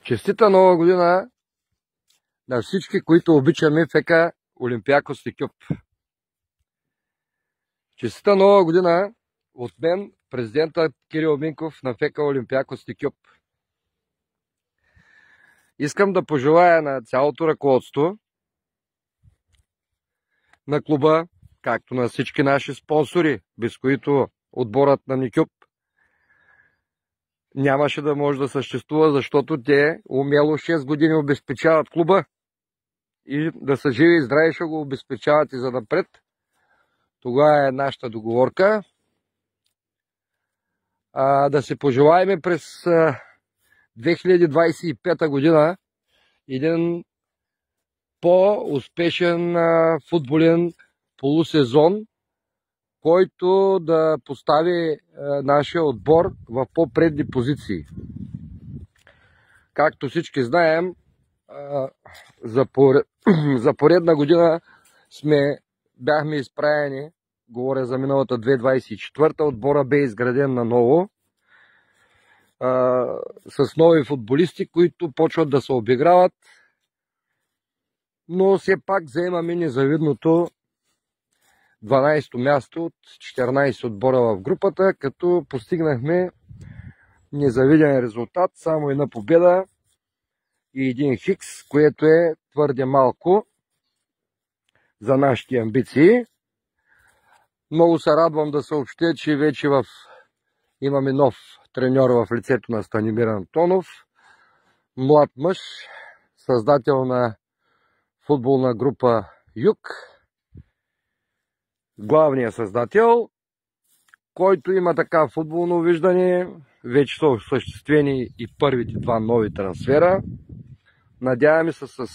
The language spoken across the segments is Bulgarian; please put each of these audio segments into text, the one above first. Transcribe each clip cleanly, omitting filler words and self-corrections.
Честита нова година на всички, които обичаме ФК Олимпиакос Екюп. Честита нова година от мен, президента Кирил Минков на ФК Олимпиакос Екюп. Искам да пожелая на цялото ръководство на клуба, както на всички наши спонсори, без които отборът на Екюп нямаше да може да съществува, защото те умело 6 години обезпечават клуба и да са живи и здрави ще го обезпечават и за напред. Тогава е нашата договорка. Да се пожелаем през 2025 година един по-успешен футболен полусезон, който да постави нашия отбор в по-предни позиции. Както всички знаем, за поредна година бяхме изправени, говоря за миналата 2024, отбора бе изграден наново, с нови футболисти, които почват да се обиграват, но все пак заемаме незавидното 12-то място от 14 отбора в групата, като постигнахме незавиден резултат, само една победа и един хикс, което е твърде малко за нашите амбиции. Много се радвам да съобщя, че вече имаме нов треньор в лицето на Станимир Антонов, млад мъж, създател на футболна група Юг, главният създател, който има така футболно виждане. Вече са осъществени и първите два нови трансфера. Надяваме се с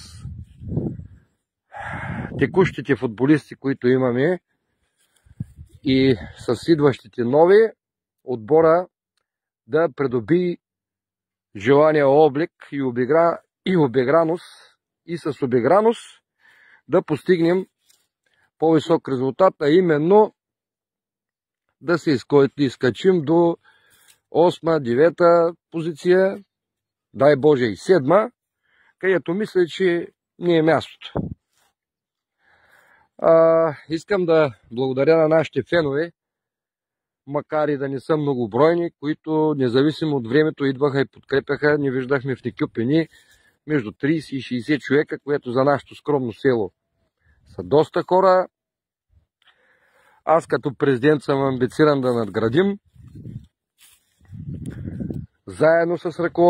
текущите футболисти, които имаме, и с идващите нови, отбора да придоби желания облик и обиграност, и с обиграност да постигнем по-висок резултат, а именно да се изкачим до 8-9 позиция, дай Боже и 7, където мисля, че не е мястото. Искам да благодаря на нашите фенове, макар и да не са многобройни, които независимо от времето идваха и подкрепяха. Не виждахме в Екюп между 30 и 60 човека, което за нашето скромно село са доста хора. Аз като президент съм амбициран да надградим заедно с ръководството